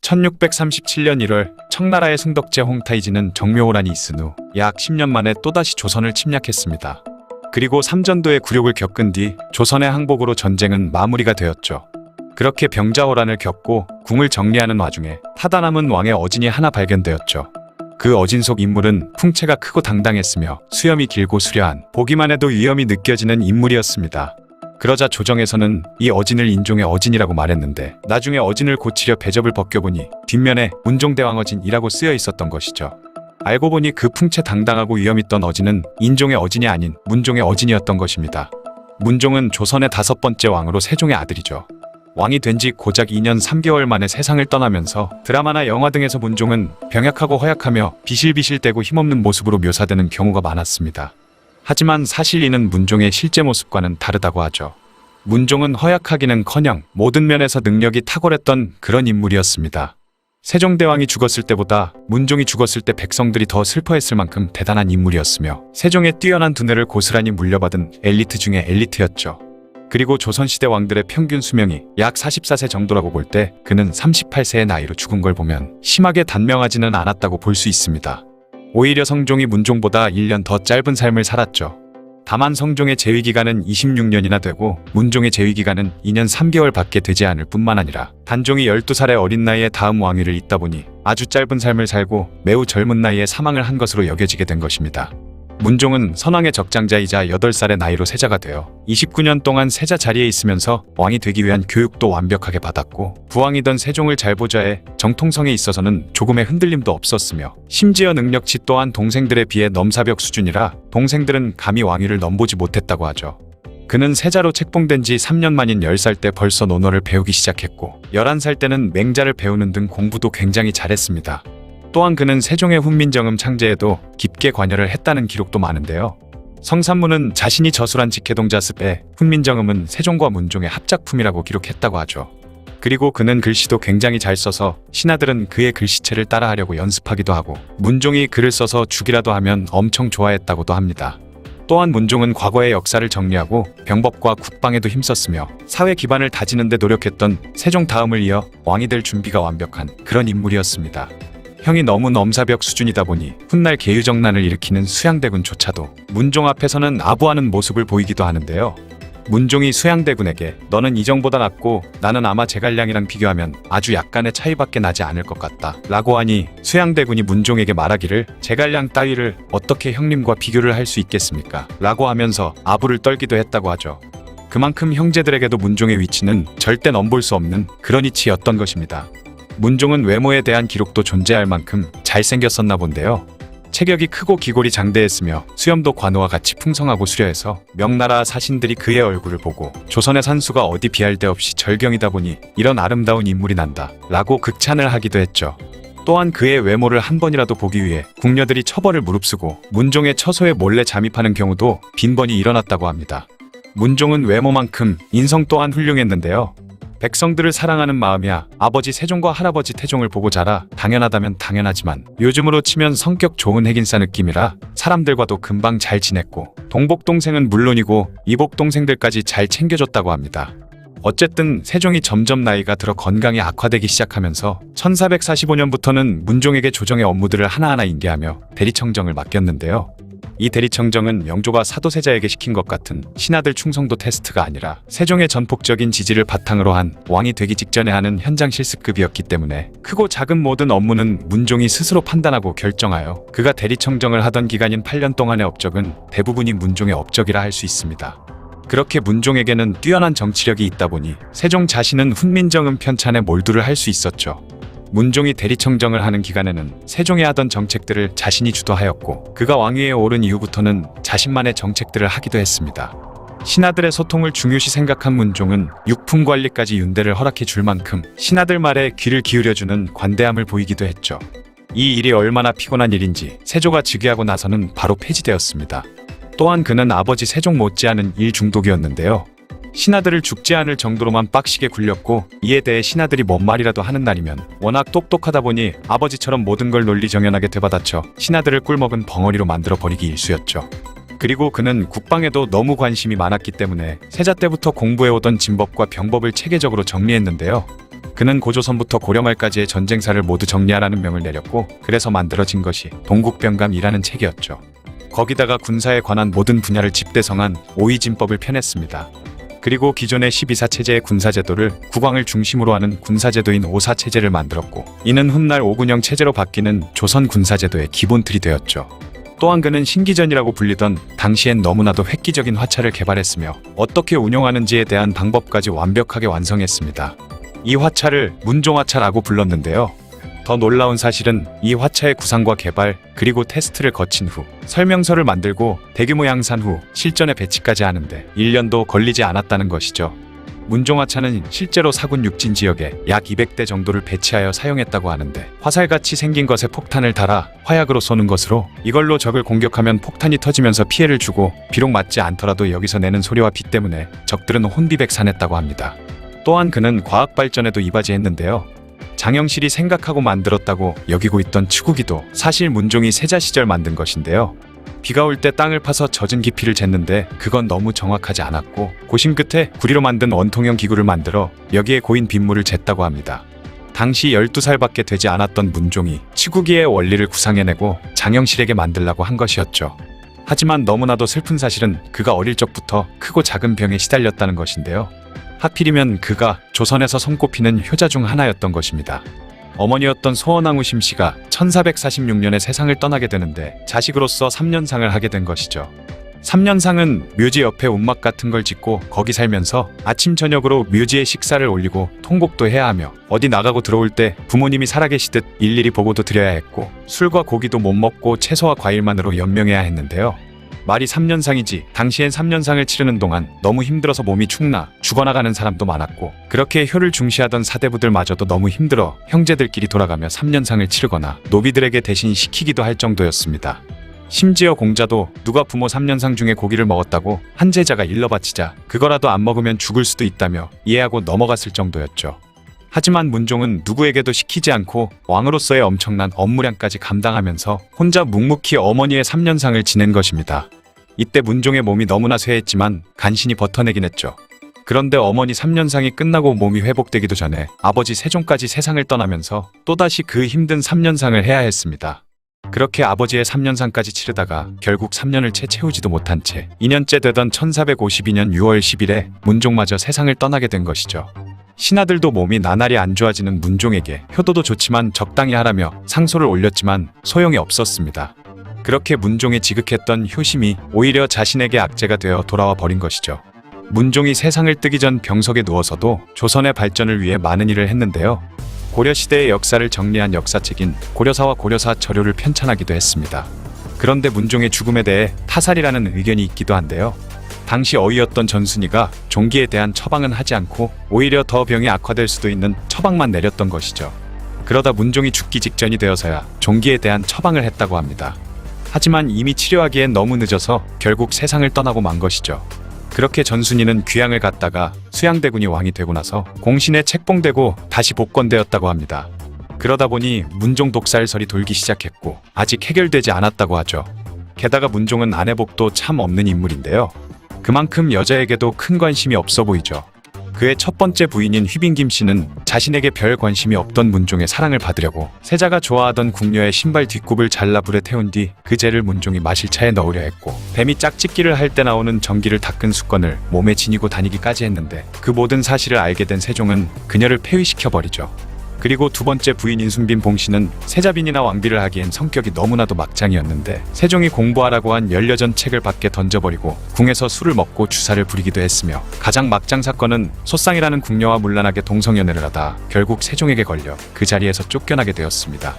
1637년 1월 청나라의 승덕제 홍타이지는 정묘호란이 있은 후 약 10년 만에 또다시 조선을 침략했습니다. 그리고 삼전도의 굴욕을 겪은 뒤 조선의 항복으로 전쟁은 마무리가 되었죠. 그렇게 병자호란을 겪고 궁을 정리하는 와중에 타다 남은 왕의 어진이 하나 발견되었죠. 그 어진 속 인물은 풍채가 크고 당당했으며 수염이 길고 수려한, 보기만 해도 위엄이 느껴지는 인물이었습니다. 그러자 조정에서는 이 어진을 인종의 어진이라고 말했는데 나중에 어진을 고치려 배접을 벗겨보니 뒷면에 문종대왕어진이라고 쓰여 있었던 것이죠. 알고 보니 그 풍채 당당하고 위엄 있던 어진은 인종의 어진이 아닌 문종의 어진이었던 것입니다. 문종은 조선의 5번째 왕으로 세종의 아들이죠. 왕이 된 지 고작 2년 3개월 만에 세상을 떠나면서 드라마나 영화 등에서 문종은 병약하고 허약하며 비실비실대고 힘없는 모습으로 묘사되는 경우가 많았습니다. 하지만 사실 이는 문종의 실제 모습과는 다르다고 하죠. 문종은 허약하기는커녕 모든 면에서 능력이 탁월했던 그런 인물이었습니다. 세종대왕이 죽었을 때보다 문종이 죽었을 때 백성들이 더 슬퍼했을 만큼 대단한 인물이었으며 세종의 뛰어난 두뇌를 고스란히 물려받은 엘리트 중의 엘리트였죠. 그리고 조선시대 왕들의 평균 수명이 약 44세 정도라고 볼 때 그는 38세의 나이로 죽은 걸 보면 심하게 단명하지는 않았다고 볼 수 있습니다. 오히려 성종이 문종보다 1년 더 짧은 삶을 살았죠. 다만 성종의 재위기간은 26년이나 되고 문종의 재위기간은 2년 3개월밖에 되지 않을 뿐만 아니라 단종이 12살의 어린 나이에 다음 왕위를 잇다 보니 아주 짧은 삶을 살고 매우 젊은 나이에 사망을 한 것으로 여겨지게 된 것입니다. 문종은 선왕의 적장자이자 8살의 나이로 세자가 되어 29년 동안 세자 자리에 있으면서 왕이 되기 위한 교육도 완벽하게 받았고 부왕이던 세종을 잘 보좌해 정통성에 있어서는 조금의 흔들림도 없었으며 심지어 능력치 또한 동생들에 비해 넘사벽 수준이라 동생들은 감히 왕위를 넘보지 못했다고 하죠. 그는 세자로 책봉된 지 3년 만인 10살 때 벌써 논어를 배우기 시작했고 11살 때는 맹자를 배우는 등 공부도 굉장히 잘했습니다. 또한 그는 세종의 훈민정음 창제에도 깊게 관여를 했다는 기록도 많은데요. 성산문은 자신이 저술한 직해동자습에 훈민정음은 세종과 문종의 합작품이라고 기록했다고 하죠. 그리고 그는 글씨도 굉장히 잘 써서 신하들은 그의 글씨체를 따라하려고 연습하기도 하고 문종이 글을 써서 주기라도 하면 엄청 좋아했다고도 합니다. 또한 문종은 과거의 역사를 정리하고 병법과 국방에도 힘썼으며 사회 기반을 다지는 데 노력했던 세종 다음을 이어 왕이 될 준비가 완벽한 그런 인물이었습니다. 형이 너무 넘사벽 수준이다 보니 훗날 계유정난을 일으키는 수양대군조차도 문종 앞에서는 아부하는 모습을 보이기도 하는데요. 문종이 수양대군에게 너는 이정보다 낫고 나는 아마 제갈량이랑 비교하면 아주 약간의 차이밖에 나지 않을 것 같다 라고 하니 수양대군이 문종에게 말하기를 제갈량 따위를 어떻게 형님과 비교를 할 수 있겠습니까? 라고 하면서 아부를 떨기도 했다고 하죠. 그만큼 형제들에게도 문종의 위치는 절대 넘볼 수 없는 그런 위치였던 것입니다. 문종은 외모에 대한 기록도 존재할 만큼 잘생겼었나 본데요. 체격이 크고 기골이 장대했으며 수염도 관우와 같이 풍성하고 수려해서 명나라 사신들이 그의 얼굴을 보고 조선의 산수가 어디 비할 데 없이 절경이다 보니 이런 아름다운 인물이 난다 라고 극찬을 하기도 했죠. 또한 그의 외모를 한 번이라도 보기 위해 궁녀들이 처벌을 무릅쓰고 문종의 처소에 몰래 잠입하는 경우도 빈번히 일어났다고 합니다. 문종은 외모만큼 인성 또한 훌륭했는데요. 백성들을 사랑하는 마음이야 아버지 세종과 할아버지 태종을 보고 자라 당연하다면 당연하지만 요즘으로 치면 성격 좋은 핵인싸 느낌이라 사람들과도 금방 잘 지냈고 동복동생은 물론이고 이복동생들까지 잘 챙겨줬다고 합니다. 어쨌든 세종이 점점 나이가 들어 건강이 악화되기 시작하면서 1445년부터는 문종에게 조정의 업무들을 하나하나 인계하며 대리청정을 맡겼는데요. 이 대리청정은 영조가 사도세자에게 시킨 것 같은 신하들 충성도 테스트가 아니라 세종의 전폭적인 지지를 바탕으로 한 왕이 되기 직전에 하는 현장 실습급이었기 때문에 크고 작은 모든 업무는 문종이 스스로 판단하고 결정하여 그가 대리청정을 하던 기간인 8년 동안의 업적은 대부분이 문종의 업적이라 할 수 있습니다. 그렇게 문종에게는 뛰어난 정치력이 있다 보니 세종 자신은 훈민정음 편찬에 몰두를 할 수 있었죠. 문종이 대리청정을 하는 기간에는 세종이 하던 정책들을 자신이 주도하였고 그가 왕위에 오른 이후부터는 자신만의 정책들을 하기도 했습니다. 신하들의 소통을 중요시 생각한 문종은 육품 관리까지 윤대를 허락해 줄 만큼 신하들 말에 귀를 기울여주는 관대함을 보이기도 했죠. 이 일이 얼마나 피곤한 일인지 세조가 즉위하고 나서는 바로 폐지되었습니다. 또한 그는 아버지 세종 못지않은 일 중독이었는데요. 신하들을 죽지 않을 정도로만 빡시게 굴렸고 이에 대해 신하들이 뭔 말이라도 하는 날이면 워낙 똑똑하다 보니 아버지처럼 모든 걸 논리정연하게 되받아쳐 신하들을 꿀먹은 벙어리로 만들어버리기 일쑤였죠. 그리고 그는 국방에도 너무 관심이 많았기 때문에 세자 때부터 공부해오던 진법과 병법을 체계적으로 정리했는데요. 그는 고조선부터 고려말까지의 전쟁사를 모두 정리하라는 명을 내렸고 그래서 만들어진 것이 동국병감이라는 책이었죠. 거기다가 군사에 관한 모든 분야를 집대성한 오이진법을 펴냈습니다. 그리고 기존의 12사 체제의 군사제도를 국왕을 중심으로 하는 군사제도인 5사 체제를 만들었고 이는 훗날 5군영 체제로 바뀌는 조선 군사제도의 기본틀이 되었죠. 또한 그는 신기전이라고 불리던 당시엔 너무나도 획기적인 화차를 개발했으며 어떻게 운용하는지에 대한 방법까지 완벽하게 완성했습니다. 이 화차를 문종화차라고 불렀는데요. 더 놀라운 사실은 이 화차의 구상과 개발 그리고 테스트를 거친 후 설명서를 만들고 대규모 양산 후 실전에 배치까지 하는데 1년도 걸리지 않았다는 것이죠. 문종화차는 실제로 사군 육진 지역에 약 200대 정도를 배치하여 사용했다고 하는데 화살같이 생긴 것에 폭탄을 달아 화약으로 쏘는 것으로 이걸로 적을 공격하면 폭탄이 터지면서 피해를 주고 비록 맞지 않더라도 여기서 내는 소리와 비 때문에 적들은 혼비백산했다고 합니다. 또한 그는 과학 발전에도 이바지했는데요. 장영실이 생각하고 만들었다고 여기고 있던 치구기도 사실 문종이 세자 시절 만든 것인데요. 비가 올 때 땅을 파서 젖은 깊이를 쟀는데 그건 너무 정확하지 않았고 고심 끝에 구리로 만든 원통형 기구를 만들어 여기에 고인 빗물을 쟀다고 합니다. 당시 12살밖에 되지 않았던 문종이 치구기의 원리를 구상해내고 장영실에게 만들라고 한 것이었죠. 하지만 너무나도 슬픈 사실은 그가 어릴 적부터 크고 작은 병에 시달렸다는 것인데요. 하필이면 그가 조선에서 손꼽히는 효자 중 하나였던 것입니다. 어머니였던 소원왕후 심씨가 1446년에 세상을 떠나게 되는데 자식으로서 3년상을 하게 된 것이죠. 3년상은 묘지 옆에 움막 같은 걸 짓고 거기 살면서 아침 저녁으로 묘지에 식사를 올리고 통곡도 해야 하며 어디 나가고 들어올 때 부모님이 살아계시듯 일일이 보고도 드려야 했고 술과 고기도 못 먹고 채소와 과일만으로 연명해야 했는데요. 말이 3년상이지 당시엔 3년상을 치르는 동안 너무 힘들어서 몸이 축나 죽어나가는 사람도 많았고 그렇게 효를 중시하던 사대부들마저도 너무 힘들어 형제들끼리 돌아가며 3년상을 치르거나 노비들에게 대신 시키기도 할 정도였습니다. 심지어 공자도 누가 부모 3년상 중에 고기를 먹었다고 한 제자가 일러 바치자 그거라도 안 먹으면 죽을 수도 있다며 이해하고 넘어갔을 정도였죠. 하지만 문종은 누구에게도 시키지 않고 왕으로서의 엄청난 업무량까지 감당하면서 혼자 묵묵히 어머니의 3년상을 지낸 것입니다. 이때 문종의 몸이 너무나 쇠했지만 간신히 버텨내긴 했죠. 그런데 어머니 3년상이 끝나고 몸이 회복되기도 전에 아버지 세종까지 세상을 떠나면서 또다시 그 힘든 3년상을 해야 했습니다. 그렇게 아버지의 3년상까지 치르다가 결국 3년을 채 채우지도 못한 채 2년째 되던 1452년 6월 10일에 문종마저 세상을 떠나게 된 것이죠. 신하들도 몸이 나날이 안 좋아지는 문종에게 효도도 좋지만 적당히 하라며 상소를 올렸지만 소용이 없었습니다. 그렇게 문종의 지극했던 효심이 오히려 자신에게 악재가 되어 돌아와 버린 것이죠. 문종이 세상을 뜨기 전 병석에 누워서도 조선의 발전을 위해 많은 일을 했는데요. 고려시대의 역사를 정리한 역사책인 고려사와 고려사 저료를 편찬하기도 했습니다. 그런데 문종의 죽음에 대해 타살이라는 의견이 있기도 한데요. 당시 어이였던 전순이가 종기에 대한 처방은 하지 않고 오히려 더 병이 악화될 수도 있는 처방만 내렸던 것이죠. 그러다 문종이 죽기 직전이 되어서야 종기에 대한 처방을 했다고 합니다. 하지만 이미 치료하기엔 너무 늦어서 결국 세상을 떠나고 만 것이죠. 그렇게 전순이는 귀양을 갔다가 수양대군이 왕이 되고 나서 공신에 책봉되고 다시 복권되었다고 합니다. 그러다 보니 문종 독살설이 돌기 시작했고 아직 해결되지 않았다고 하죠. 게다가 문종은 아내복도 참 없는 인물인데요. 그만큼 여자에게도 큰 관심이 없어 보이죠. 그의 첫 번째 부인인 휘빈김 씨는 자신에게 별 관심이 없던 문종의 사랑을 받으려고 세자가 좋아하던 궁녀의 신발 뒷굽을 잘라 불에 태운 뒤 그 재를 문종이 마실 차에 넣으려 했고 뱀이 짝짓기를 할 때 나오는 전기를 닦은 수건을 몸에 지니고 다니기까지 했는데 그 모든 사실을 알게 된 세종은 그녀를 폐위시켜버리죠. 그리고 두 번째 부인인 순빈 봉씨는 세자빈이나 왕비를 하기엔 성격이 너무나도 막장이었는데 세종이 공부하라고 한 10여전 책을 밖에 던져버리고 궁에서 술을 먹고 주사를 부리기도 했으며 가장 막장 사건은 소쌍이라는 궁녀와 문란하게 동성연애를 하다 결국 세종에게 걸려 그 자리에서 쫓겨나게 되었습니다.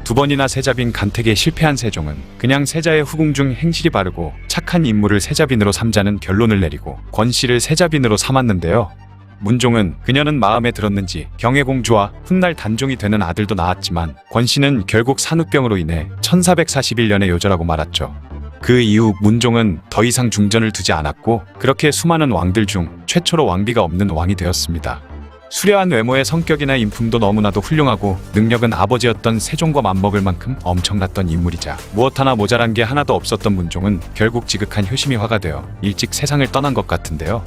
두 번이나 세자빈 간택에 실패한 세종은 그냥 세자의 후궁 중 행실이 바르고 착한 인물을 세자빈으로 삼자는 결론을 내리고 권씨를 세자빈으로 삼았는데요. 문종은 그녀는 마음에 들었는지 경혜공주와 훗날 단종이 되는 아들도 낳았지만 권씨는 결국 산후병으로 인해 1441년에 요절하고 말았죠. 그 이후 문종은 더 이상 중전을 두지 않았고 그렇게 수많은 왕들 중 최초로 왕비가 없는 왕이 되었습니다. 수려한 외모의 성격이나 인품도 너무나도 훌륭하고 능력은 아버지였던 세종과 맞먹을 만큼 엄청났던 인물이자 무엇 하나 모자란 게 하나도 없었던 문종은 결국 지극한 효심이 화가 되어 일찍 세상을 떠난 것 같은데요.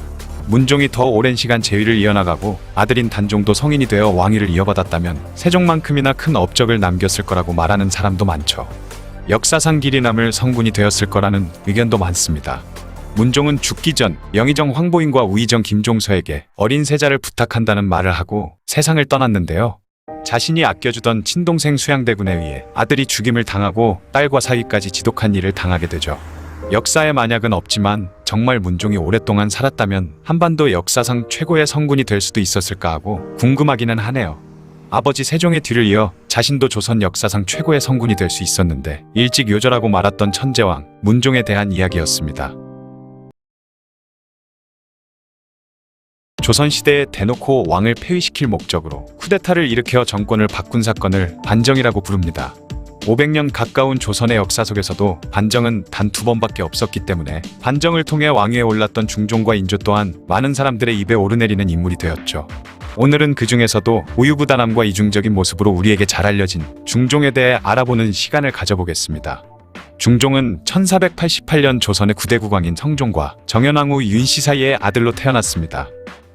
문종이 더 오랜 시간 제위를 이어나가고 아들인 단종도 성인이 되어 왕위를 이어받았다면 세종만큼이나 큰 업적을 남겼을 거라고 말하는 사람도 많죠. 역사상 길이 남을 성군이 되었을 거라는 의견도 많습니다. 문종은 죽기 전 영의정 황보인과 우의정 김종서에게 어린 세자를 부탁한다는 말을 하고 세상을 떠났는데요. 자신이 아껴주던 친동생 수양대군에 의해 아들이 죽임을 당하고 딸과 사위까지 지독한 일을 당하게 되죠. 역사에 만약은 없지만 정말 문종이 오랫동안 살았다면 한반도 역사상 최고의 성군이 될 수도 있었을까 하고 궁금하기는 하네요. 아버지 세종의 뒤를 이어 자신도 조선 역사상 최고의 성군이 될 수 있었는데 일찍 요절하고 말았던 천재왕 문종에 대한 이야기였습니다. 조선시대에 대놓고 왕을 폐위시킬 목적으로 쿠데타를 일으켜 정권을 바꾼 사건을 반정이라고 부릅니다. 500년 가까운 조선의 역사 속에서도 반정은 단 2번밖에 없었기 때문에 반정을 통해 왕위에 올랐던 중종과 인조 또한 많은 사람들의 입에 오르내리는 인물이 되었죠. 오늘은 그 중에서도 우유부단함과 이중적인 모습으로 우리에게 잘 알려진 중종에 대해 알아보는 시간을 가져보겠습니다. 중종은 1488년 조선의 9대 국왕인 성종과 정현왕후 윤씨 사이의 아들로 태어났습니다.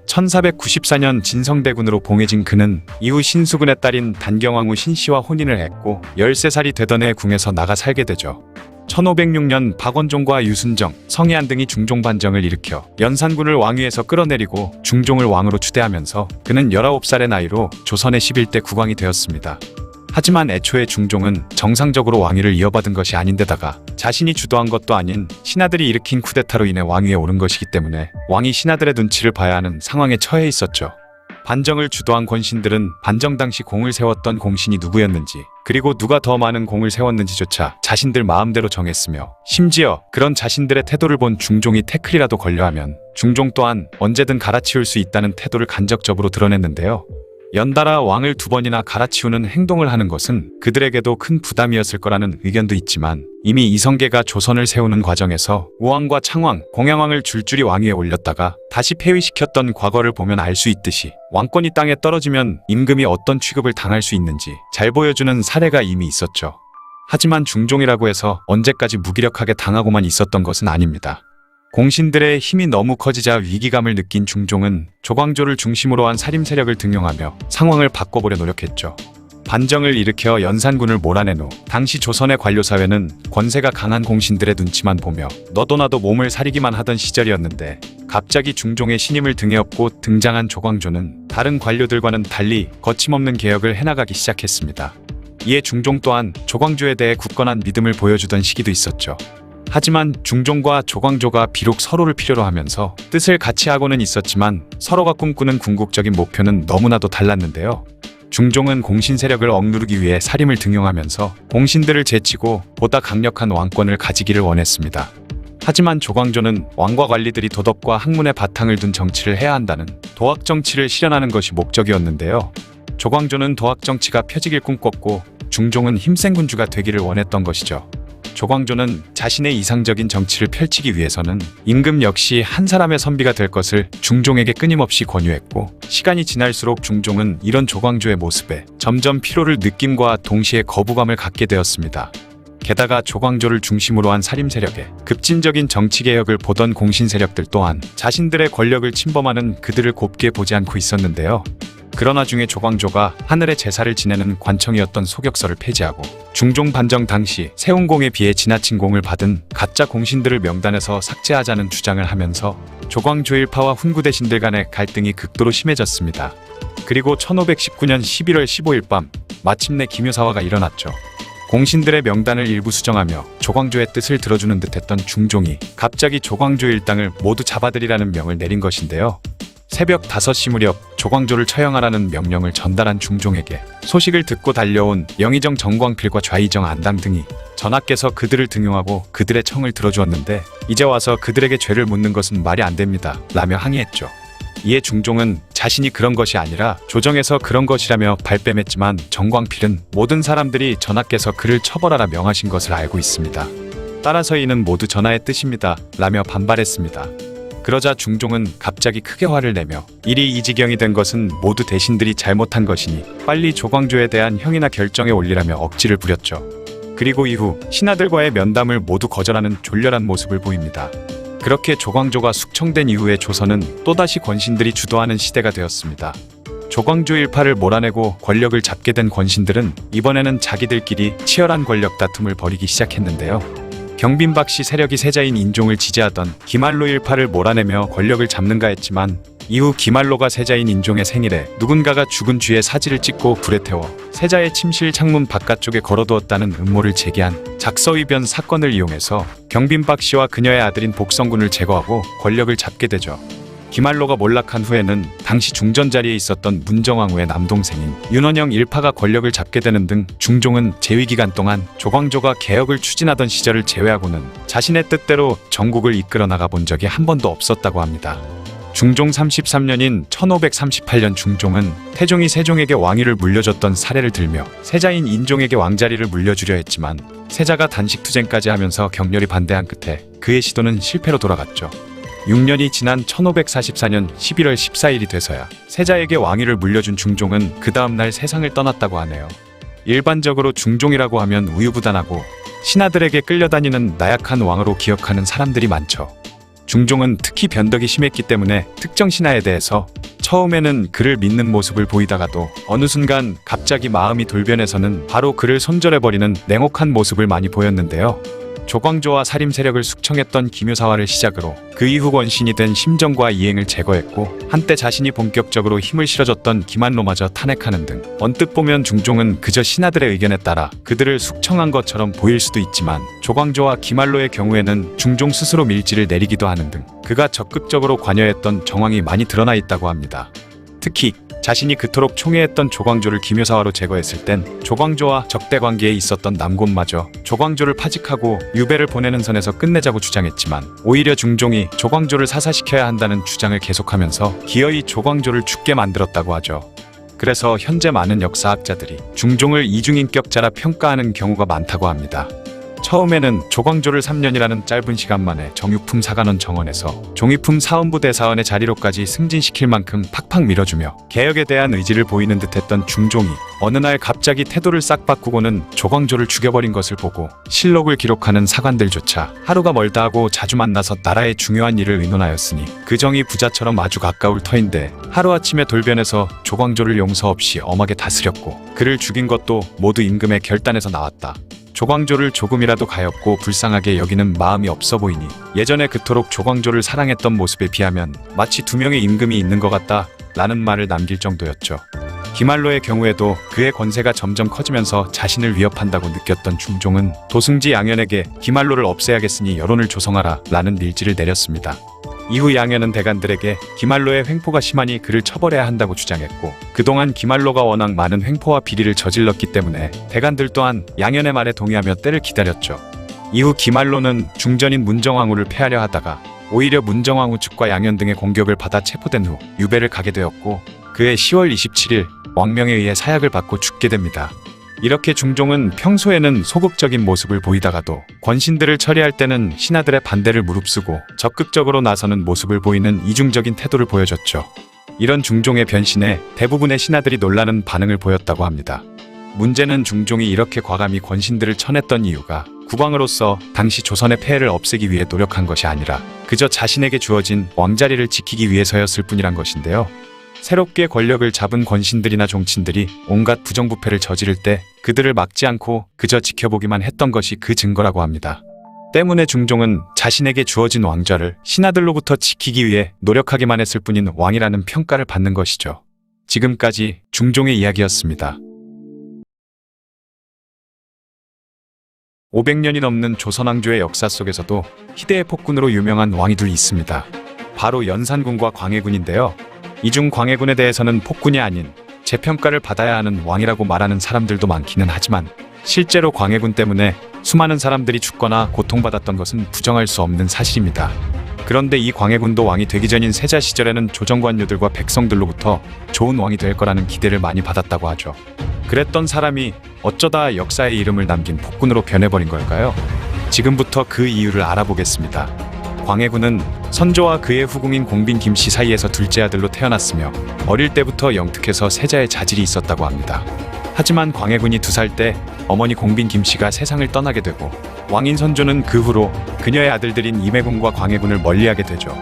1494년 진성대군으로 봉해진 그는 이후 신수군의 딸인 단경왕후 신씨와 혼인을 했고 13살이 되던 해 궁에서 나가 살게 되죠. 1506년 박원종과 유순정, 성희안 등이 중종 반정을 일으켜 연산군을 왕위에서 끌어내리고 중종을 왕으로 추대하면서 그는 19살의 나이로 조선의 11대 국왕이 되었습니다. 하지만 애초에 중종은 정상적으로 왕위를 이어받은 것이 아닌데다가 자신이 주도한 것도 아닌 신하들이 일으킨 쿠데타로 인해 왕위에 오른 것이기 때문에 왕이 신하들의 눈치를 봐야 하는 상황에 처해 있었죠. 반정을 주도한 권신들은 반정 당시 공을 세웠던 공신이 누구였는지 그리고 누가 더 많은 공을 세웠는지조차 자신들 마음대로 정했으며 심지어 그런 자신들의 태도를 본 중종이 태클이라도 걸려하면 중종 또한 언제든 갈아치울 수 있다는 태도를 간접적으로 드러냈는데요. 연달아 왕을 2번이나 갈아치우는 행동을 하는 것은 그들에게도 큰 부담이었을 거라는 의견도 있지만 이미 이성계가 조선을 세우는 과정에서 우왕과 창왕, 공양왕을 줄줄이 왕위에 올렸다가 다시 폐위시켰던 과거를 보면 알 수 있듯이 왕권이 땅에 떨어지면 임금이 어떤 취급을 당할 수 있는지 잘 보여주는 사례가 이미 있었죠. 하지만 중종이라고 해서 언제까지 무기력하게 당하고만 있었던 것은 아닙니다. 공신들의 힘이 너무 커지자 위기감을 느낀 중종은 조광조를 중심으로 한 살림 세력을 등용하며 상황을 바꿔보려 노력했죠. 반정을 일으켜 연산군을 몰아낸 후 당시 조선의 관료사회는 권세가 강한 공신들의 눈치만 보며 너도 나도 몸을 사리기만 하던 시절이었는데 갑자기 중종의 신임을 등에 업고 등장한 조광조는 다른 관료들과는 달리 거침없는 개혁을 해나가기 시작했습니다. 이에 중종 또한 조광조에 대해 굳건한 믿음을 보여주던 시기도 있었죠. 하지만 중종과 조광조가 비록 서로를 필요로 하면서 뜻을 같이 하고는 있었지만 서로가 꿈꾸는 궁극적인 목표는 너무나도 달랐는데요. 중종은 공신 세력을 억누르기 위해 살림을 등용하면서 공신들을 제치고 보다 강력한 왕권을 가지기를 원했습니다. 하지만 조광조는 왕과 관리들이 도덕과 학문의 바탕을 둔 정치를 해야 한다는 도학 정치를 실현하는 것이 목적이었는데요. 조광조는 도학 정치가 펴지길 꿈꿨고 중종은 힘센 군주가 되기를 원했던 것이죠. 조광조는 자신의 이상적인 정치를 펼치기 위해서는 임금 역시 한 사람의 선비가 될 것을 중종에게 끊임없이 권유했고 시간이 지날수록 중종은 이런 조광조의 모습에 점점 피로를 느낌과 동시에 거부감을 갖게 되었습니다. 게다가 조광조를 중심으로 한 살림 세력에 급진적인 정치개혁을 보던 공신 세력들 또한 자신들의 권력을 침범하는 그들을 곱게 보지 않고 있었는데요. 그러나 중에 조광조가 하늘의 제사를 지내는 관청이었던 소격서를 폐지하고 중종 반정 당시 세운 공에 비해 지나친 공을 받은 가짜 공신들을 명단에서 삭제하자는 주장을 하면서 조광조일파와 훈구대신들 간의 갈등이 극도로 심해졌습니다. 그리고 1519년 11월 15일 밤 마침내 기묘사화가 일어났죠. 공신들의 명단을 일부 수정하며 조광조의 뜻을 들어주는 듯했던 중종이 갑자기 조광조 일당을 모두 잡아들이라는 명을 내린 것인데요. 새벽 5시 무렵 조광조를 처형하라는 명령을 전달한 중종에게 소식을 듣고 달려온 영의정 정광필과 좌의정 안당 등이 전하께서 그들을 등용하고 그들의 청을 들어주었는데 이제 와서 그들에게 죄를 묻는 것은 말이 안 됩니다 라며 항의했죠. 이에 중종은 자신이 그런 것이 아니라 조정에서 그런 것이라며 발뺌했지만 정광필은 모든 사람들이 전하께서 그를 처벌하라 명하신 것을 알고 있습니다. 따라서 이는 모두 전하의 뜻입니다 라며 반발했습니다. 그러자 중종은 갑자기 크게 화를 내며 일이 이 지경이 된 것은 모두 대신들이 잘못한 것이니 빨리 조광조에 대한 형이나 결정에 올리라며 억지를 부렸죠. 그리고 이후 신하들과의 면담을 모두 거절하는 졸렬한 모습을 보입니다. 그렇게 조광조가 숙청된 이후에 조선은 또다시 권신들이 주도하는 시대가 되었습니다. 조광조 일파를 몰아내고 권력을 잡게 된 권신들은 이번에는 자기들끼리 치열한 권력 다툼을 벌이기 시작했는데요. 경빈박씨 세력이 세자인 인종을 지지하던 기말로 일파를 몰아내며 권력을 잡는가 했지만 이후 기말로가 세자인 인종의 생일에 누군가가 죽은 쥐의 사지를 찍고 불에 태워 세자의 침실 창문 바깥쪽에 걸어두었다는 음모를 제기한 작서위변 사건을 이용해서 경빈박씨와 그녀의 아들인 복성군을 제거하고 권력을 잡게 되죠. 기말로가 몰락한 후에는 당시 중전 자리에 있었던 문정왕후의 남동생인 윤원영 일파가 권력을 잡게 되는 등 중종은 재위기간 동안 조광조가 개혁을 추진하던 시절을 제외하고는 자신의 뜻대로 전국을 이끌어 나가 본 적이 한 번도 없었다고 합니다. 중종 33년인 1538년 중종은 태종이 세종에게 왕위를 물려줬던 사례를 들며 세자인 인종에게 왕자리를 물려주려 했지만 세자가 단식투쟁까지 하면서 격렬히 반대한 끝에 그의 시도는 실패로 돌아갔죠. 6년이 지난 1544년 11월 14일이 돼서야 세자에게 왕위를 물려준 중종은 그 다음날 세상을 떠났다고 하네요. 일반적으로 중종이라고 하면 우유부단하고 신하들에게 끌려다니는 나약한 왕으로 기억하는 사람들이 많죠. 중종은 특히 변덕이 심했기 때문에 특정 신하에 대해서 처음에는 그를 믿는 모습을 보이다가도 어느 순간 갑자기 마음이 돌변해서는 바로 그를 손절해버리는 냉혹한 모습을 많이 보였는데요. 조광조와 살림 세력을 숙청했던 기묘사화를 시작으로 그 이후 권신이 된 심정과 이행을 제거했고 한때 자신이 본격적으로 힘을 실어줬던 기만로마저 탄핵하는 등 언뜻 보면 중종은 그저 신하들의 의견에 따라 그들을 숙청한 것처럼 보일 수도 있지만 조광조와 기말로의 경우에는 중종 스스로 밀지를 내리기도 하는 등 그가 적극적으로 관여했던 정황이 많이 드러나 있다고 합니다. 특히 자신이 그토록 총애했던 조광조를 기묘사화로 제거했을 땐 조광조와 적대 관계에 있었던 남곤마저 조광조를 파직하고 유배를 보내는 선에서 끝내자고 주장했지만 오히려 중종이 조광조를 사사시켜야 한다는 주장을 계속하면서 기어이 조광조를 죽게 만들었다고 하죠. 그래서 현재 많은 역사학자들이 중종을 이중인격자라 평가하는 경우가 많다고 합니다. 처음에는 조광조를 3년이라는 짧은 시간 만에 정유품 사관원 정원에서 종이품 사원부 대사원의 자리로까지 승진시킬 만큼 팍팍 밀어주며 개혁에 대한 의지를 보이는 듯했던 중종이 어느 날 갑자기 태도를 싹 바꾸고는 조광조를 죽여버린 것을 보고 실록을 기록하는 사관들조차 하루가 멀다 하고 자주 만나서 나라의 중요한 일을 의논하였으니 그 정이 부자처럼 아주 가까울 터인데 하루아침에 돌변해서 조광조를 용서 없이 엄하게 다스렸고 그를 죽인 것도 모두 임금의 결단에서 나왔다. 조광조를 조금이라도 가엾고 불쌍하게 여기는 마음이 없어 보이니 예전에 그토록 조광조를 사랑했던 모습에 비하면 마치 두 명의 임금이 있는 것 같다 라는 말을 남길 정도였죠. 기말로의 경우에도 그의 권세가 점점 커지면서 자신을 위협한다고 느꼈던 중종은 도승지 양현에게 기말로를 없애야겠으니 여론을 조성하라 라는 밀지를 내렸습니다. 이후 양현은 대간들에게 기말로의 횡포가 심하니 그를 처벌해야 한다고 주장했고 그동안 기말로가 워낙 많은 횡포와 비리를 저질렀기 때문에 대간들 또한 양현의 말에 동의하며 때를 기다렸죠. 이후 기말로는 중전인 문정왕후를 폐하려 하다가 오히려 문정왕후 측과 양현 등의 공격을 받아 체포된 후 유배를 가게 되었고 그해 10월 27일 왕명에 의해 사약을 받고 죽게 됩니다. 이렇게 중종은 평소에는 소극적인 모습을 보이다가도 권신들을 처리할 때는 신하들의 반대를 무릅쓰고 적극적으로 나서는 모습을 보이는 이중적인 태도를 보여줬죠. 이런 중종의 변신에 대부분의 신하들이 놀라는 반응을 보였다고 합니다. 문제는 중종이 이렇게 과감히 권신들을 쳐냈던 이유가 국왕으로서 당시 조선의 폐해를 없애기 위해 노력한 것이 아니라 그저 자신에게 주어진 왕자리를 지키기 위해서였을 뿐이란 것인데요. 새롭게 권력을 잡은 권신들이나 종친들이 온갖 부정부패를 저지를 때 그들을 막지 않고 그저 지켜보기만 했던 것이 그 증거라고 합니다. 때문에 중종은 자신에게 주어진 왕좌를 신하들로부터 지키기 위해 노력하기만 했을 뿐인 왕이라는 평가를 받는 것이죠. 지금까지 중종의 이야기였습니다. 500년이 넘는 조선왕조의 역사 속에서도 희대의 폭군으로 유명한 왕이 둘 있습니다. 바로 연산군과 광해군인데요. 이중 광해군에 대해서는 폭군이 아닌 재평가를 받아야 하는 왕이라고 말하는 사람들도 많기는 하지만 실제로 광해군 때문에 수많은 사람들이 죽거나 고통받았던 것은 부정할 수 없는 사실입니다. 그런데 이 광해군도 왕이 되기 전인 세자 시절에는 조정관료들과 백성들로부터 좋은 왕이 될 거라는 기대를 많이 받았다고 하죠. 그랬던 사람이 어쩌다 역사의 이름을 남긴 폭군으로 변해버린 걸까요? 지금부터 그 이유를 알아보겠습니다. 광해군은 선조와 그의 후궁인 공빈 김씨 사이에서 둘째 아들로 태어났으며 어릴 때부터 영특해서 세자의 자질이 있었다고 합니다. 하지만 광해군이 2살 때 어머니 공빈 김씨가 세상을 떠나게 되고 왕인 선조는 그 후로 그녀의 아들들인 임해군과 광해군을 멀리하게 되죠.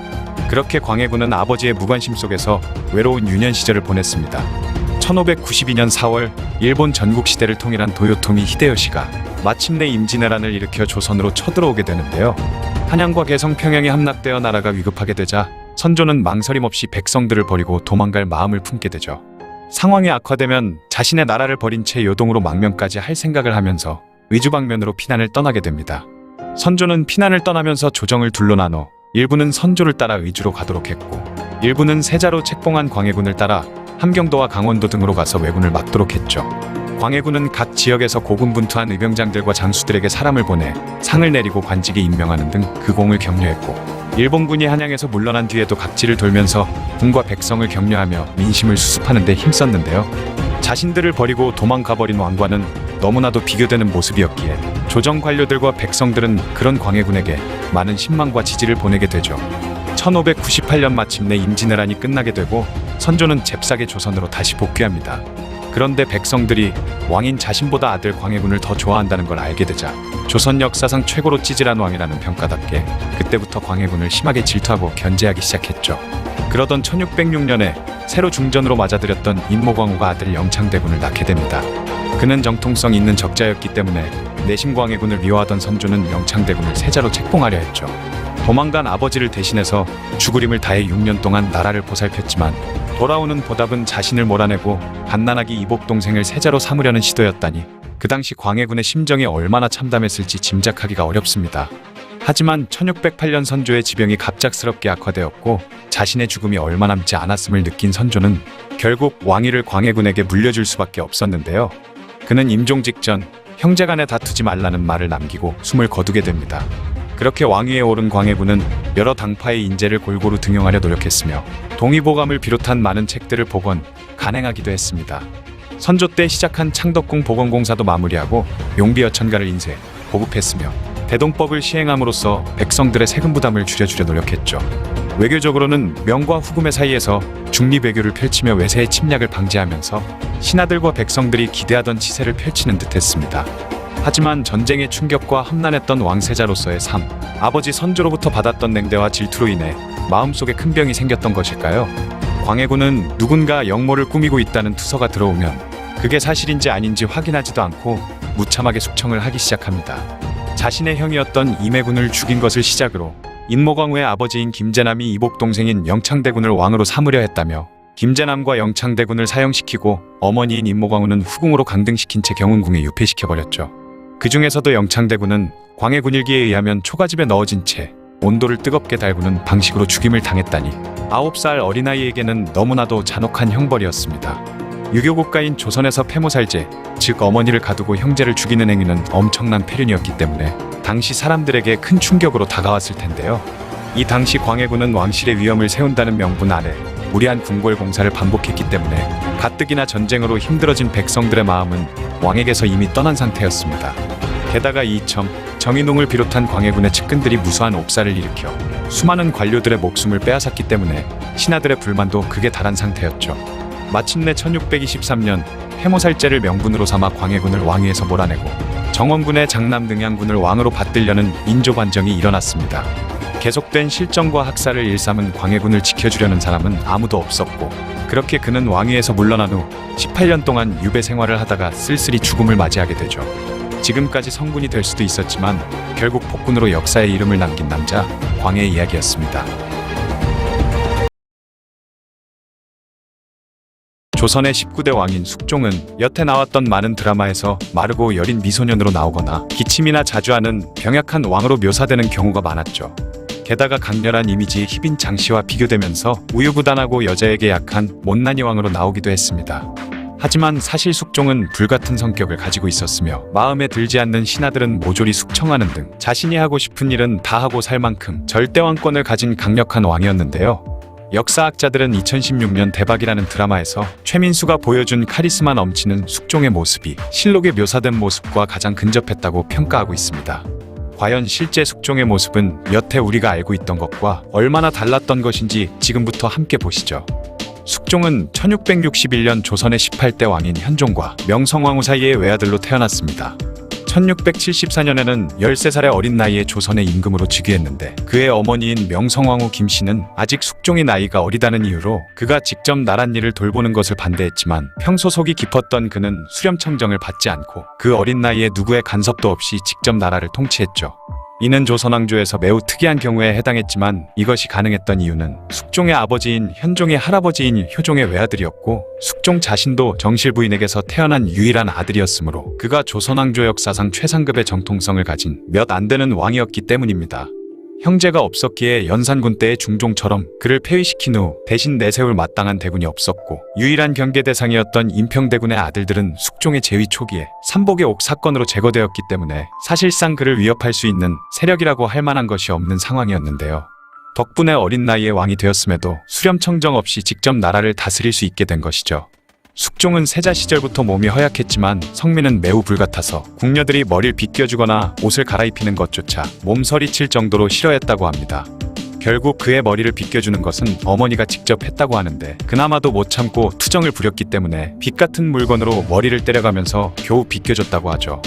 그렇게 광해군은 아버지의 무관심 속에서 외로운 유년 시절을 보냈습니다. 1592년 4월 일본 전국시대를 통일한 도요토미 히데요시가 마침내 임진왜란을 일으켜 조선으로 쳐들어오게 되는데요. 한양과 개성, 평양이 함락되어 나라가 위급하게 되자 선조는 망설임 없이 백성들을 버리고 도망갈 마음을 품게 되죠. 상황이 악화되면 자신의 나라를 버린 채 요동으로 망명까지 할 생각을 하면서 의주방면으로 피난을 떠나게 됩니다. 선조는 피난을 떠나면서 조정을 둘로 나눠 일부는 선조를 따라 의주로 가도록 했고 일부는 세자로 책봉한 광해군을 따라 함경도와 강원도 등으로 가서 왜군을 막도록 했죠. 광해군은 각 지역에서 고군분투한 의병장들과 장수들에게 사람을 보내 상을 내리고 관직에 임명하는 등 그 공을 격려했고 일본군이 한양에서 물러난 뒤에도 각지를 돌면서 군과 백성을 격려하며 민심을 수습하는 데 힘썼는데요. 자신들을 버리고 도망가버린 왕과는 너무나도 비교되는 모습이었기에 조정 관료들과 백성들은 그런 광해군에게 많은 신망과 지지를 보내게 되죠. 1598년 마침내 임진왜란이 끝나게 되고 선조는 잽싸게 조선으로 다시 복귀합니다. 그런데 백성들이 왕인 자신보다 아들 광해군을 더 좋아한다는 걸 알게 되자 조선 역사상 최고로 찌질한 왕이라는 평가답게 그때부터 광해군을 심하게 질투하고 견제하기 시작했죠. 그러던 1606년에 새로 중전으로 맞아들였던 인모광우가 아들 영창대군을 낳게 됩니다. 그는 정통성 있는 적자였기 때문에 내심 광해군을 미워하던 선조는 영창대군을 세자로 책봉하려 했죠. 도망간 아버지를 대신해서 죽으림을 다해 6년 동안 나라를 보살폈지만 돌아오는 보답은 자신을 몰아내고 갓난아기 이복 동생을 세자로 삼으려는 시도였다니 그 당시 광해군의 심정이 얼마나 참담했을지 짐작하기가 어렵습니다. 하지만 1608년 선조의 지병이 갑작스럽게 악화되었고 자신의 죽음이 얼마 남지 않았음을 느낀 선조는 결국 왕위를 광해군에게 물려줄 수밖에 없었는데요. 그는 임종 직전 형제간에 다투지 말라는 말을 남기고 숨을 거두게 됩니다. 그렇게 왕위에 오른 광해군은 여러 당파의 인재를 골고루 등용하려 노력했으며 동의보감을 비롯한 많은 책들을 복원, 간행하기도 했습니다. 선조 때 시작한 창덕궁 복원공사도 마무리하고 용비어천가를 인쇄, 보급했으며 대동법을 시행함으로써 백성들의 세금 부담을 줄여주려 노력했죠. 외교적으로는 명과 후금의 사이에서 중립외교를 펼치며 외세의 침략을 방지하면서 신하들과 백성들이 기대하던 치세를 펼치는 듯했습니다. 하지만 전쟁의 충격과 험난했던 왕세자로서의 삶, 아버지 선조로부터 받았던 냉대와 질투로 인해 마음속에 큰 병이 생겼던 것일까요? 광해군은 누군가 역모를 꾸미고 있다는 투서가 들어오면 그게 사실인지 아닌지 확인하지도 않고 무참하게 숙청을 하기 시작합니다. 자신의 형이었던 임해군을 죽인 것을 시작으로 인모광우의 아버지인 김제남이 이복 동생인 영창대군을 왕으로 삼으려 했다며 김제남과 영창대군을 사형시키고 어머니인 인모광우는 후궁으로 강등시킨 채 경운궁에 유폐시켜버렸죠. 그 중에서도 영창대군은 광해군 일기에 의하면 초가집에 넣어진 채 온도를 뜨겁게 달구는 방식으로 죽임을 당했다니 9살 어린아이에게는 너무나도 잔혹한 형벌이었습니다. 유교국가인 조선에서 폐모살제, 즉 어머니를 가두고 형제를 죽이는 행위는 엄청난 폐륜이었기 때문에 당시 사람들에게 큰 충격으로 다가왔을 텐데요. 이 당시 광해군은 왕실의 위험을 세운다는 명분 아래 무리한 궁궐 공사를 반복했기 때문에 가뜩이나 전쟁으로 힘들어진 백성들의 마음은 왕에게서 이미 떠난 상태였습니다. 게다가 이첨, 정인웅을 비롯한 광해군의 측근들이 무수한 옥사를 일으켜 수많은 관료들의 목숨을 빼앗았기 때문에 신하들의 불만도 극에 달한 상태였죠. 마침내 1623년 해모살제를 명분으로 삼아 광해군을 왕위에서 몰아내고 정원군의 장남 능양군을 왕으로 받들려는 인조반정이 일어났습니다. 계속된 실정과 학살을 일삼은 광해군을 지켜주려는 사람은 아무도 없었고 그렇게 그는 왕위에서 물러난 후 18년 동안 유배 생활을 하다가 쓸쓸히 죽음을 맞이하게 되죠. 지금까지 성군이 될 수도 있었지만 결국 복군으로 역사에 이름을 남긴 남자 광해의 이야기였습니다. 조선의 19대 왕인 숙종은 여태 나왔던 많은 드라마에서 마르고 여린 미소년으로 나오거나 기침이나 자주 하는 병약한 왕으로 묘사되는 경우가 많았죠. 게다가 강렬한 이미지의 희빈 장씨와 비교되면서 우유부단하고 여자에게 약한 못난이 왕으로 나오기도 했습니다. 하지만 사실 숙종은 불같은 성격을 가지고 있었으며 마음에 들지 않는 신하들은 모조리 숙청하는 등 자신이 하고 싶은 일은 다 하고 살 만큼 절대왕권을 가진 강력한 왕이었는데요. 역사학자들은 2016년 대박이라는 드라마에서 최민수가 보여준 카리스마 넘치는 숙종의 모습이 실록에 묘사된 모습과 가장 근접했다고 평가하고 있습니다. 과연 실제 숙종의 모습은 여태 우리가 알고 있던 것과 얼마나 달랐던 것인지 지금부터 함께 보시죠. 숙종은 1661년 조선의 18대 왕인 현종과 명성황후 사이의 외아들로 태어났습니다. 1674년에는 13살의 어린 나이에 조선의 임금으로 즉위했는데 그의 어머니인 명성황후 김씨는 아직 숙종이 나이가 어리다는 이유로 그가 직접 나랏일을 돌보는 것을 반대했지만 평소 속이 깊었던 그는 수렴청정을 받지 않고 그 어린 나이에 누구의 간섭도 없이 직접 나라를 통치했죠. 이는 조선왕조에서 매우 특이한 경우에 해당했지만 이것이 가능했던 이유는 숙종의 아버지인 현종의 할아버지인 효종의 외아들이었고 숙종 자신도 정실 부인에게서 태어난 유일한 아들이었으므로 그가 조선왕조 역사상 최상급의 정통성을 가진 몇 안 되는 왕이었기 때문입니다. 형제가 없었기에 연산군 때의 중종처럼 그를 폐위시킨 후 대신 내세울 마땅한 대군이 없었고 유일한 경계 대상이었던 임평대군의 아들들은 숙종의 재위 초기에 삼복의 옥 사건으로 제거되었기 때문에 사실상 그를 위협할 수 있는 세력이라고 할 만한 것이 없는 상황이었는데요. 덕분에 어린 나이에 왕이 되었음에도 수렴청정 없이 직접 나라를 다스릴 수 있게 된 것이죠. 숙종은 세자 시절부터 몸이 허약했지만 성미는 매우 불같아서 궁녀들이 머리를 빗겨주거나 옷을 갈아입히는 것조차 몸서리 칠 정도로 싫어했다고 합니다. 결국 그의 머리를 빗겨주는 것은 어머니가 직접 했다고 하는데 그나마도 못 참고 투정을 부렸기 때문에 빗 같은 물건으로 머리를 때려가면서 겨우 빗겨줬다고 하죠.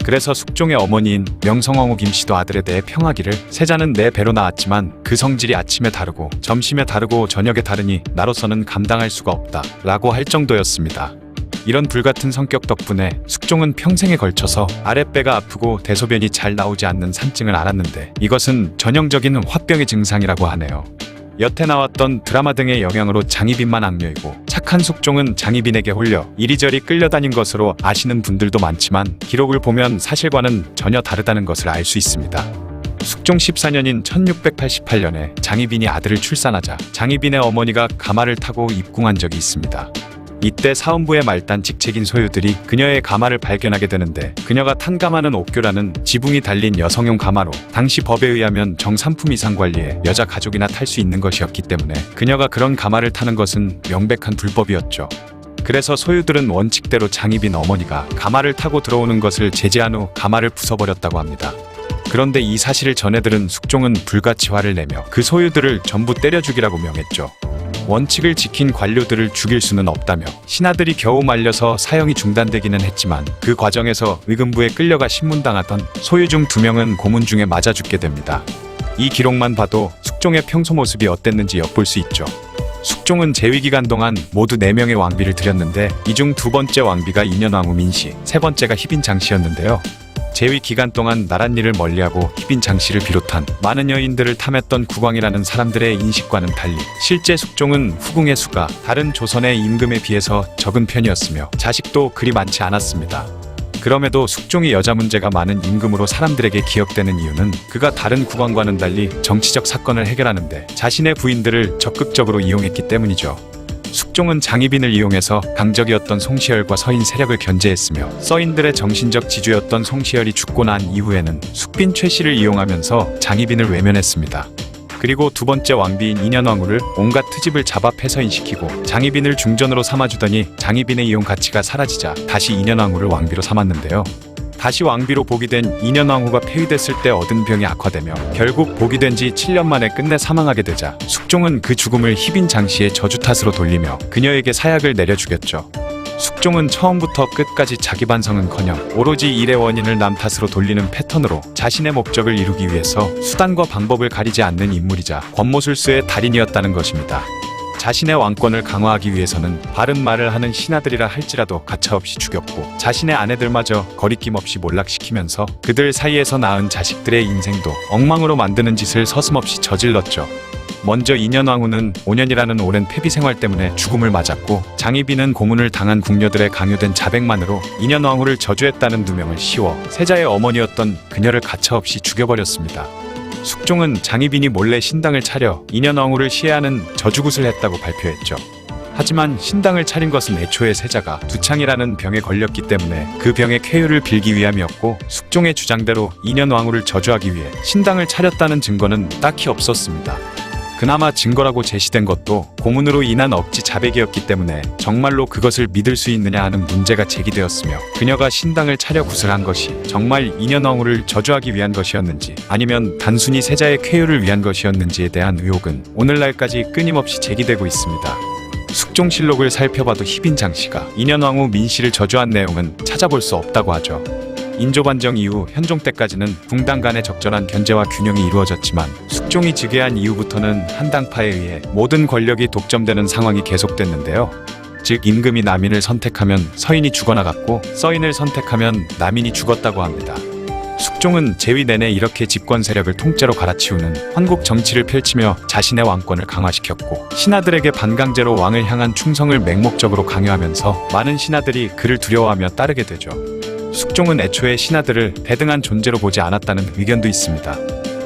그래서 숙종의 어머니인 명성황후 김씨도 아들에 대해 평하기를 세자는 내 배로 낳았지만 그 성질이 아침에 다르고 점심에 다르고 저녁에 다르니 나로서는 감당할 수가 없다 라고 할 정도였습니다. 이런 불같은 성격 덕분에 숙종은 평생에 걸쳐서 아랫배가 아프고 대소변이 잘 나오지 않는 산증을 앓았는데 이것은 전형적인 화병의 증상이라고 하네요. 여태 나왔던 드라마 등의 영향으로 장희빈만 악녀이고 착한 숙종은 장희빈에게 홀려 이리저리 끌려다닌 것으로 아시는 분들도 많지만 기록을 보면 사실과는 전혀 다르다는 것을 알 수 있습니다. 숙종 14년인 1688년에 장희빈이 아들을 출산하자 장희빈의 어머니가 가마를 타고 입궁한 적이 있습니다. 이때 사원부의 말단 직책인 소유들이 그녀의 가마를 발견하게 되는데 그녀가 탄 가마는 옥교라는 지붕이 달린 여성용 가마로 당시 법에 의하면 정삼품 이상 관리에 여자 가족이나 탈 수 있는 것이었기 때문에 그녀가 그런 가마를 타는 것은 명백한 불법이었죠. 그래서 소유들은 원칙대로 장희빈 어머니가 가마를 타고 들어오는 것을 제지한 후 가마를 부숴버렸다고 합니다. 그런데 이 사실을 전해들은 숙종은 불같이 화를 내며 그 소유들을 전부 때려 죽이라고 명했죠. 원칙을 지킨 관료들을 죽일 수는 없다며 신하들이 겨우 말려서 사형이 중단되기는 했지만 그 과정에서 의금부에 끌려가 신문당하던 소유 중 2명은 고문 중에 맞아 죽게 됩니다. 이 기록만 봐도 숙종의 평소 모습이 어땠는지 엿볼 수 있죠. 숙종은 재위기간 동안 모두 4명의 왕비를 들였는데 이 중 2번째 왕비가 인현왕후 민씨, 3번째가 희빈 장씨였는데요. 재위 기간 동안 나랏일을 멀리하고 희빈 장씨를 비롯한 많은 여인들을 탐했던 국왕이라는 사람들의 인식과는 달리 실제 숙종은 후궁의 수가 다른 조선의 임금에 비해서 적은 편이었으며 자식도 그리 많지 않았습니다. 그럼에도 숙종이 여자 문제가 많은 임금으로 사람들에게 기억되는 이유는 그가 다른 국왕과는 달리 정치적 사건을 해결하는데 자신의 부인들을 적극적으로 이용했기 때문이죠. 숙종은 장희빈을 이용해서 강적이었던 송시열과 서인 세력을 견제했으며 서인들의 정신적 지주였던 송시열이 죽고 난 이후에는 숙빈 최씨를 이용하면서 장희빈을 외면했습니다. 그리고 2번째 왕비인 인현왕후를 온갖 트집을 잡아 폐서인시키고 장희빈을 중전으로 삼아주더니 장희빈의 이용 가치가 사라지자 다시 인현왕후를 왕비로 삼았는데요. 다시 왕비로 복위된 인현왕후가 폐위됐을 때 얻은 병이 악화되며 결국 복위된 지 7년 만에 끝내 사망하게 되자 숙종은 그 죽음을 희빈 장씨의 저주 탓으로 돌리며 그녀에게 사약을 내려 죽였죠. 숙종은 처음부터 끝까지 자기 반성은커녕 오로지 일의 원인을 남 탓으로 돌리는 패턴으로 자신의 목적을 이루기 위해서 수단과 방법을 가리지 않는 인물이자 권모술수의 달인이었다는 것입니다. 자신의 왕권을 강화하기 위해서는 바른 말을 하는 신하들이라 할지라도 가차없이 죽였고 자신의 아내들마저 거리낌 없이 몰락시키면서 그들 사이에서 낳은 자식들의 인생도 엉망으로 만드는 짓을 서슴없이 저질렀죠. 먼저 인현왕후는 5년이라는 오랜 폐비 생활 때문에 죽음을 맞았고 장희빈은 고문을 당한 궁녀들의 강요된 자백만으로 인현왕후를 저주했다는 누명을 씌워 세자의 어머니였던 그녀를 가차없이 죽여버렸습니다. 숙종은 장희빈이 몰래 신당을 차려 인현왕후를 시해하는 저주굿을 했다고 발표했죠. 하지만 신당을 차린 것은 애초에 세자가 두창이라는 병에 걸렸기 때문에 그 병의 쾌유를 빌기 위함이었고 숙종의 주장대로 인현왕후를 저주하기 위해 신당을 차렸다는 증거는 딱히 없었습니다. 그나마 증거라고 제시된 것도 고문으로 인한 억지 자백이었기 때문에 정말로 그것을 믿을 수 있느냐 하는 문제가 제기되었으며 그녀가 신당을 차려 구슬한 것이 정말 인현왕후를 저주하기 위한 것이었는지 아니면 단순히 세자의 쾌유를 위한 것이었는지에 대한 의혹은 오늘날까지 끊임없이 제기되고 있습니다. 숙종실록을 살펴봐도 희빈장씨가 인현왕후 민씨를 저주한 내용은 찾아볼 수 없다고 하죠. 인조반정 이후 현종 때까지는 붕당 간의 적절한 견제와 균형이 이루어졌지만 숙종이 즉위한 이후부터는 한 당파에 의해 모든 권력이 독점되는 상황이 계속됐는데요. 즉 임금이 남인을 선택하면 서인이 죽어나갔고 서인을 선택하면 남인이 죽었다고 합니다. 숙종은 재위 내내 이렇게 집권 세력을 통째로 갈아치우는 환국 정치를 펼치며 자신의 왕권을 강화시켰고 신하들에게 반강제로 왕을 향한 충성을 맹목적으로 강요하면서 많은 신하들이 그를 두려워하며 따르게 되죠. 숙종은 애초에 신하들을 대등한 존재로 보지 않았다는 의견도 있습니다.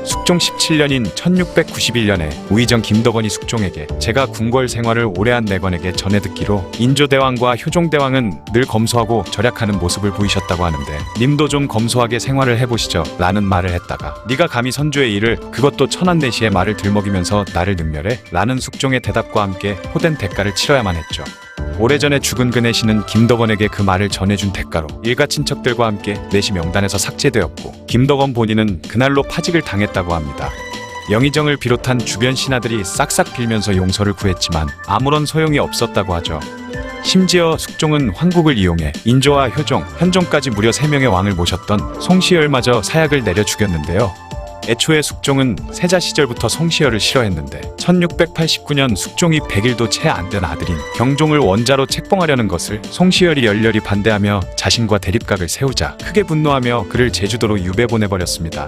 숙종 17년인 1691년에 우의정 김덕원이 숙종에게 제가 궁궐 생활을 오래한 내건에게 전해 듣기로 인조대왕과 효종대왕은 늘 검소하고 절약하는 모습을 보이셨다고 하는데 님도 좀 검소하게 생활을 해보시죠 라는 말을 했다가 네가 감히 선조의 일을 그것도 천안내시의 말을 들먹이면서 나를 능멸해? 라는 숙종의 대답과 함께 호된 대가를 치러야만 했죠. 오래전에 죽은 그 내시는 김덕원에게 그 말을 전해준 대가로 일가 친척들과 함께 내시 명단에서 삭제되었고 김덕원 본인은 그날로 파직을 당했다고 합니다. 영의정을 비롯한 주변 신하들이 싹싹 빌면서 용서를 구했지만 아무런 소용이 없었다고 하죠. 심지어 숙종은 환국을 이용해 인조와 효종, 현종까지 무려 3명의 왕을 모셨던 송시열마저 사약을 내려 죽였는데요. 애초에 숙종은 세자 시절부터 송시열을 싫어했는데 1689년 숙종이 100일도 채 안 된 아들인 경종을 원자로 책봉하려는 것을 송시열이 열렬히 반대하며 자신과 대립각을 세우자 크게 분노하며 그를 제주도로 유배 보내버렸습니다.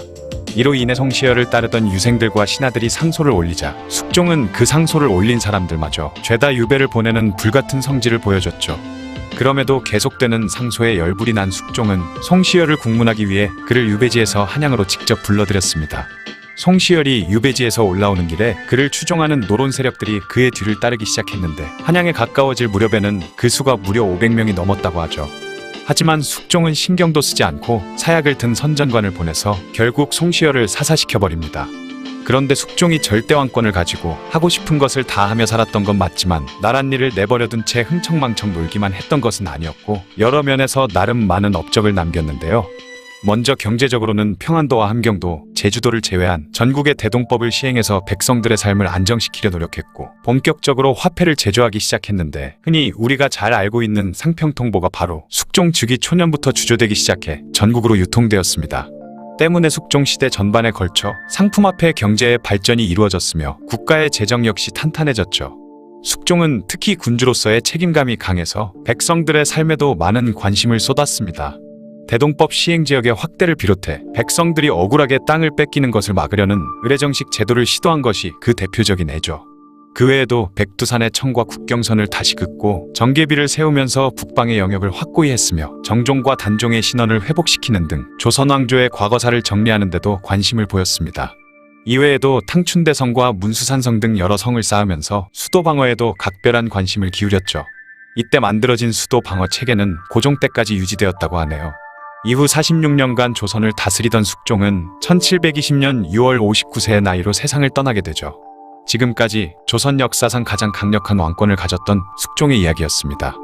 이로 인해 송시열을 따르던 유생들과 신하들이 상소를 올리자 숙종은 그 상소를 올린 사람들마저 죄다 유배를 보내는 불같은 성질을 보여줬죠. 그럼에도 계속되는 상소에 열불이 난 숙종은 송시열을 국문하기 위해 그를 유배지에서 한양으로 직접 불러들였습니다. 송시열이 유배지에서 올라오는 길에 그를 추종하는 노론 세력들이 그의 뒤를 따르기 시작했는데 한양에 가까워질 무렵에는 그 수가 무려 500명이 넘었다고 하죠. 하지만 숙종은 신경도 쓰지 않고 사약을 든 선전관을 보내서 결국 송시열을 사사시켜버립니다. 그런데 숙종이 절대왕권을 가지고 하고 싶은 것을 다 하며 살았던 건 맞지만 나랏일을 내버려둔 채 흥청망청 놀기만 했던 것은 아니었고 여러 면에서 나름 많은 업적을 남겼는데요. 먼저 경제적으로는 평안도와 함경도, 제주도를 제외한 전국의 대동법을 시행해서 백성들의 삶을 안정시키려 노력했고 본격적으로 화폐를 제조하기 시작했는데 흔히 우리가 잘 알고 있는 상평통보가 바로 숙종 즉위 초년부터 주조되기 시작해 전국으로 유통되었습니다. 때문에 숙종시대 전반에 걸쳐 상품화폐 경제의 발전이 이루어졌으며 국가의 재정 역시 탄탄해졌죠. 숙종은 특히 군주로서의 책임감이 강해서 백성들의 삶에도 많은 관심을 쏟았습니다. 대동법 시행지역의 확대를 비롯해 백성들이 억울하게 땅을 뺏기는 것을 막으려는 의례정식 제도를 시도한 것이 그 대표적인 예죠. 그 외에도 백두산의 청과 국경선을 다시 긋고 정계비를 세우면서 북방의 영역을 확고히 했으며 정종과 단종의 신원을 회복시키는 등 조선 왕조의 과거사를 정리하는 데도 관심을 보였습니다. 이외에도 탕춘대성과 문수산성 등 여러 성을 쌓으면서 수도 방어에도 각별한 관심을 기울였죠. 이때 만들어진 수도 방어 체계는 고종 때까지 유지되었다고 하네요. 이후 46년간 조선을 다스리던 숙종은 1720년 6월 59세의 나이로 세상을 떠나게 되죠. 지금까지 조선 역사상 가장 강력한 왕권을 가졌던 숙종의 이야기였습니다.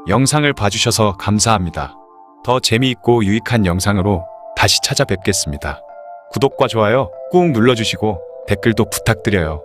영상을 봐주셔서 감사합니다. 더 재미있고 유익한 영상으로 다시 찾아뵙겠습니다. 구독과 좋아요 꾹 눌러주시고 댓글도 부탁드려요.